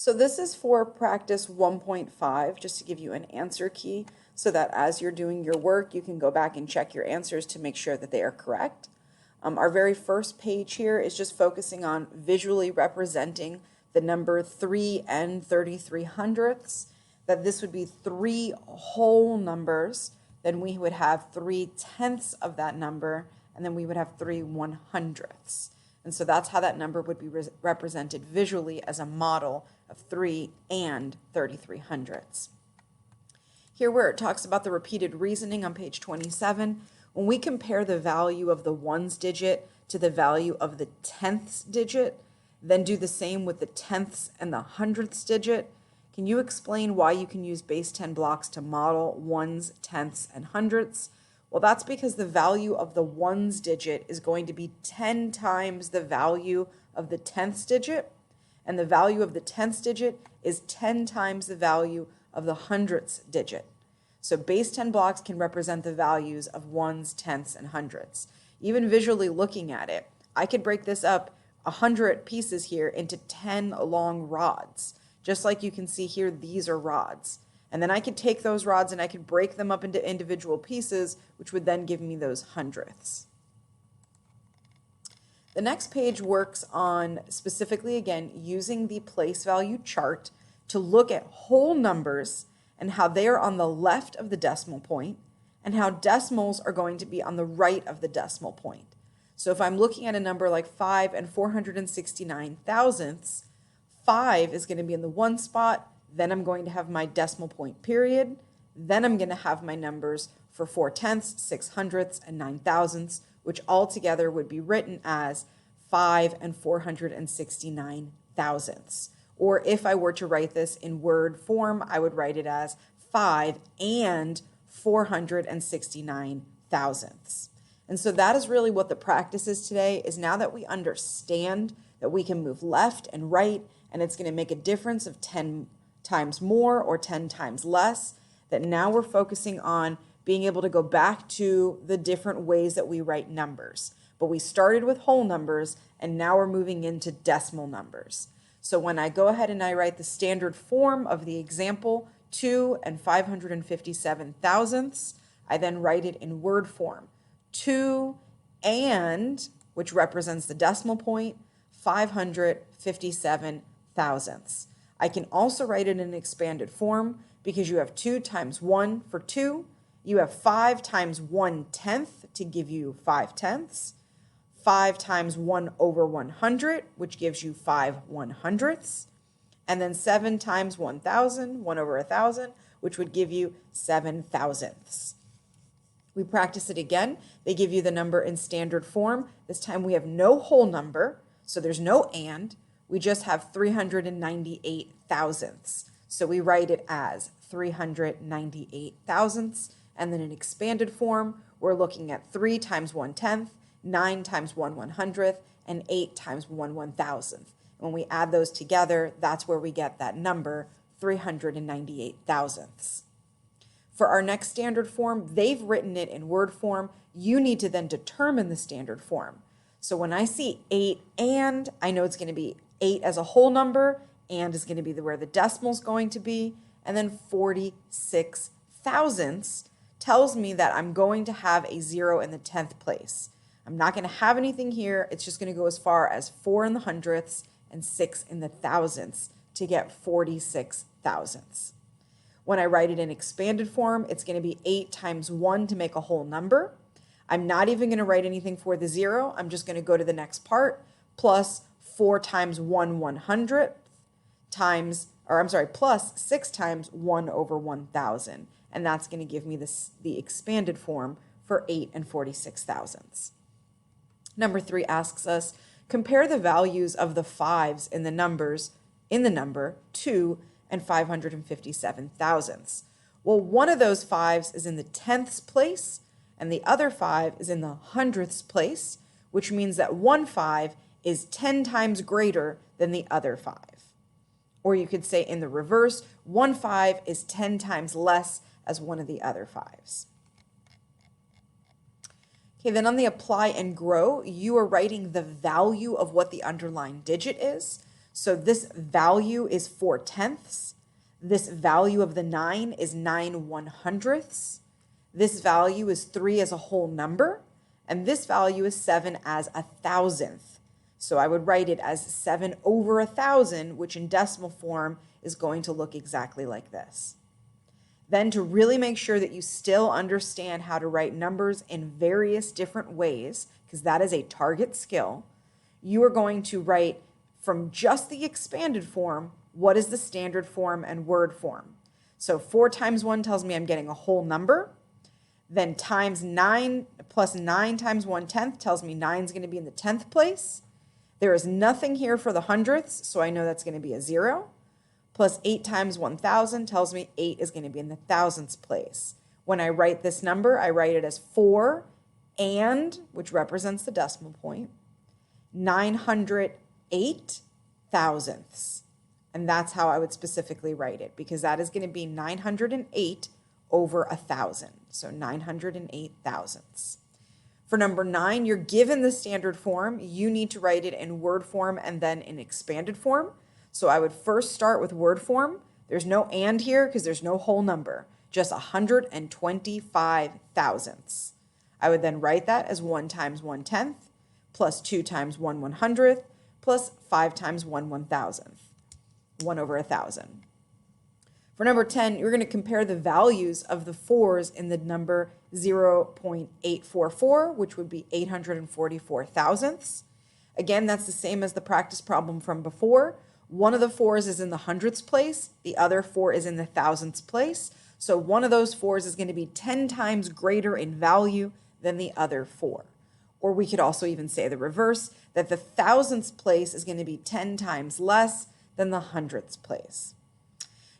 So this is for practice 1.5, just to give you an answer key so that as you're doing your work, you can go back and check your answers to make sure that they are correct. Our very first page here is just focusing on visually representing the number 3 and 33 hundredths, that this would be 3 whole numbers, then we would have 3 tenths of that number, and then we would have 3 100ths. And so that's how that number would be represented visually as a model of 3 and 33 hundredths. Here where it talks about the repeated reasoning on page 27, when we compare the value of the ones digit to the value of the tenths digit, then do the same with the tenths and the hundredths digit, can you explain why you can use base 10 blocks to model ones, tenths, and hundredths? Well, that's because the value of the ones digit is going to be 10 times the value of the tenths digit, and the value of the tenths digit is 10 times the value of the hundredths digit. So base 10 blocks can represent the values of ones, tenths, and hundredths. Even visually looking at it, I could break this up 100 pieces here into 10 long rods. Just like you can see here, these are rods. And then I could take those rods and I could break them up into individual pieces, which would then give me those hundredths. The next page works on specifically, again, using the place value chart to look at whole numbers and how they are on the left of the decimal point and how decimals are going to be on the right of the decimal point. So if I'm looking at a number like 5 and 469 thousandths, 5 is going to be in the one spot, then I'm going to have my decimal point period, then I'm going to have my numbers for 4 tenths, 6 hundredths, and 9 thousandths, which all together would be written as 5 and 469 thousandths. Or if I were to write this in word form, I would write it as 5 and 469 thousandths. And so that is really what the practice is today, is now that we understand that we can move left and right, and it's going to make a difference of 10 times more or 10 times less, that now we're focusing on being able to go back to the different ways that we write numbers. But we started with whole numbers, and now we're moving into decimal numbers. So when I go ahead and I write the standard form of the example, 2 and 557 thousandths, I then write it in word form. 2 and, which represents the decimal point, 557 thousandths. I can also write it in expanded form because you have 2 times 1 for 2. You have 5 times 1 tenth to give you 5 tenths. 5 times 1 over 100, which gives you 5 100ths. And then 7 times 1,000, 1 over 1,000, which would give you 7 thousandths. We practice it again. They give you the number in standard form. This time we have no whole number, so there's no and. We just have 398 thousandths. So we write it as 398 thousandths. And then in expanded form, we're looking at 3 times 1 tenth, 9 times 1 100th, and 8 times 1 1,000th. When we add those together, that's where we get that number, 398 thousandths. For our next standard form, they've written it in word form. You need to then determine the standard form. So when I see 8 and, I know it's going to be 8 as a whole number, and is going to be where the decimal is going to be, and then 46 thousandths tells me that I'm going to have a 0 in the 10th place. I'm not going to have anything here. It's just going to go as far as 4 in the hundredths and 6 in the thousandths to get 46 thousandths. When I write it in expanded form, it's going to be 8 times 1 to make a whole number. I'm not even going to write anything for the 0. I'm just going to go to the next part, plus 4 times 1 100th times, plus 6 times 1 over 1,000. And that's going to give me the expanded form for 8 and 46 thousandths. Number 3 asks us, compare the values of the 5s in the number 2 and 557 thousandths. Well, one of those 5s is in the tenths place, and the other 5 is in the hundredths place, which means that one 5 is 10 times greater than the other 5. Or you could say in the reverse, one 5 is 10 times less as one of the other 5s. Okay, then on the apply and grow, you are writing the value of what the underlying digit is. So this value is 4/10. This value of the 9 is 9/100. This value is 3 as a whole number. And this value is 7 as 1,000th. So I would write it as 7 over 1,000, which in decimal form is going to look exactly like this. Then to really make sure that you still understand how to write numbers in various different ways, because that is a target skill, you are going to write from just the expanded form, what is the standard form and word form. So 4 times 1 tells me I'm getting a whole number. Then times 9 plus 9 times 1/10 tells me 9 is going to be in the 10th place. There is nothing here for the hundredths, so I know that's going to be a 0. Plus 8 times 1,000 tells me 8 is going to be in the thousandths place. When I write this number, I write it as 4 and, which represents the decimal point, 908 thousandths. And that's how I would specifically write it, because that is going to be 908 over 1,000. So 908 thousandths. For number 9, you're given the standard form. You need to write it in word form and then in expanded form. So I would first start with word form. There's no and here because there's no whole number, just 125 thousandths. I would then write that as 1 times 1/10 plus 2 times 1/100th plus 5 times 1/1000th, 1 over 1,000. For number 10, you're going to compare the values of the 4s in the number 0.844, which would be 844 thousandths. Again, that's the same as the practice problem from before. One of the 4s is in the hundredths place. The other 4 is in the thousandths place. So one of those 4s is going to be 10 times greater in value than the other 4. Or we could also even say the reverse, that the thousandths place is going to be 10 times less than the hundredths place.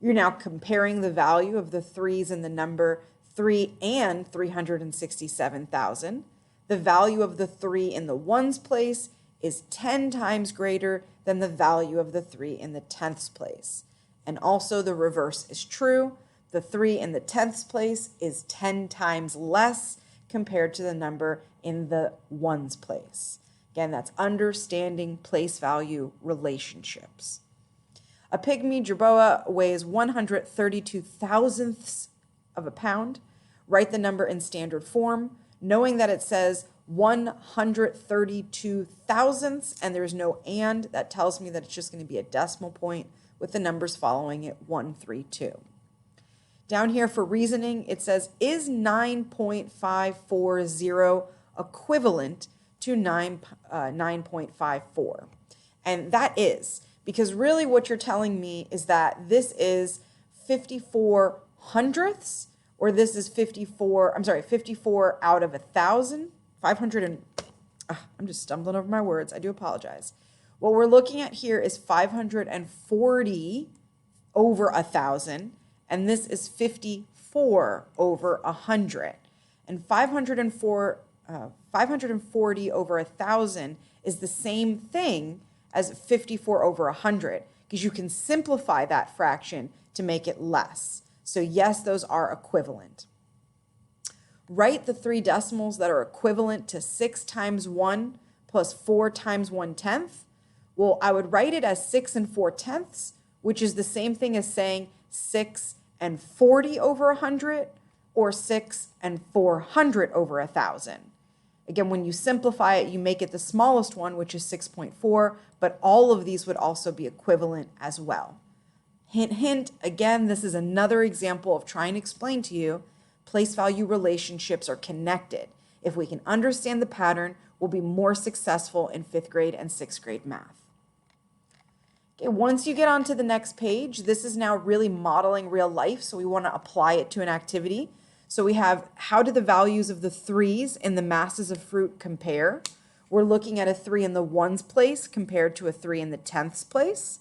You're now comparing the value of the 3s in the number 3 and 367,000. The value of the 3 in the ones place is 10 times greater than the value of the 3 in the tenths place. And also the reverse is true. The 3 in the tenths place is 10 times less compared to the number in the ones place. Again, that's understanding place value relationships. A pygmy jerboa weighs 132 thousandths of a pound. Write the number in standard form, knowing that it says 132 thousandths and there's no and. That tells me that it's just going to be a decimal point with the numbers following it, 132. Down here for reasoning, it says, is 9.540 equivalent to 9.54? And that is, because really what you're telling me is that this is 54 hundredths, or this is 54 out of 1,000, 500 and, I'm just stumbling over my words. I do apologize. What we're looking at here is 540 over 1,000, and this is 54 over 100. And 540 over 1,000 is the same thing as 54 over 100, because you can simplify that fraction to make it less. So yes, those are equivalent. Write the 3 decimals that are equivalent to 6 times 1 plus 4 times 1/10. Well, I would write it as 6 and 4/10, which is the same thing as saying 6 and 40 over 100 or 6 and 400 over 1,000. Again, when you simplify it, you make it the smallest one, which is 6.4, but all of these would also be equivalent as well. Hint, hint, again, this is another example of trying to explain to you place value relationships are connected. If we can understand the pattern, we'll be more successful in 5th grade and 6th grade math. Okay, once you get onto the next page, this is now really modeling real life, so we want to apply it to an activity. So we have, how do the values of the 3s in the masses of fruit compare? We're looking at a 3 in the ones place compared to a 3 in the tenths place.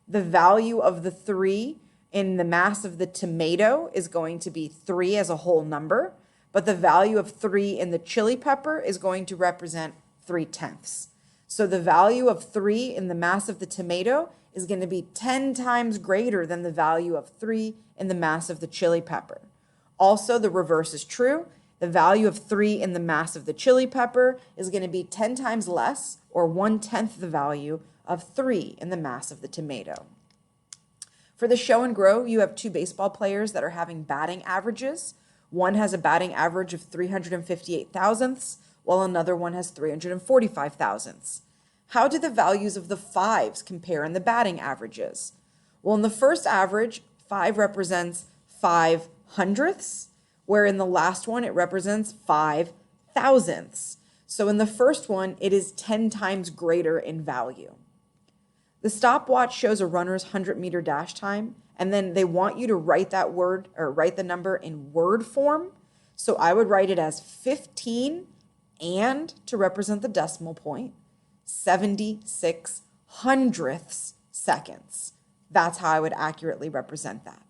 The value of the 3 in the mass of the tomato is going to be 3 as a whole number, but the value of 3 in the chili pepper is going to represent 3/10. So the value of 3 in the mass of the tomato is going to be 10 times greater than the value of 3 in the mass of the chili pepper. Also, the reverse is true. The value of 3 in the mass of the chili pepper is going to be 10 times less, or 1/10 the value of 3 in the mass of the tomato. For the show and grow, you have 2 baseball players that are having batting averages. One has a batting average of 358 thousandths, while another one has 345 thousandths. How do the values of the 5s compare in the batting averages? Well, in the first average, 5 represents 5 hundredths, where in the last one, it represents 5 thousandths. So in the first one, it is 10 times greater in value. The stopwatch shows a runner's 100-meter dash time, and then they want you to write that word or write the number in word form. So I would write it as 15 and, to represent the decimal point, 76 hundredths seconds. That's how I would accurately represent that.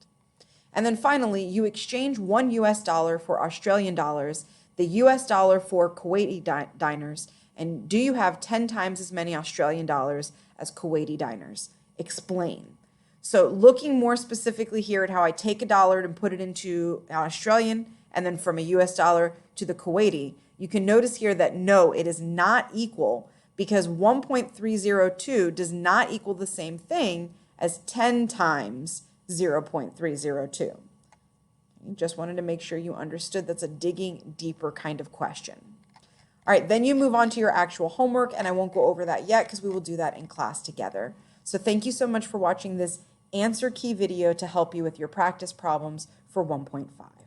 And then finally, you exchange $1 US for Australian dollars, the US dollar for Kuwaiti dinars, and do you have 10 times as many Australian dollars as Kuwaiti dinars? Explain. So looking more specifically here at how I take a dollar and put it into an Australian and then from a US dollar to the Kuwaiti, you can notice here that no, it is not equal because 1.302 does not equal the same thing as 10 times 0.302. Just wanted to make sure you understood that's a digging deeper kind of question. All right, then you move on to your actual homework, and I won't go over that yet because we will do that in class together. So thank you so much for watching this answer key video to help you with your practice problems for 1.5.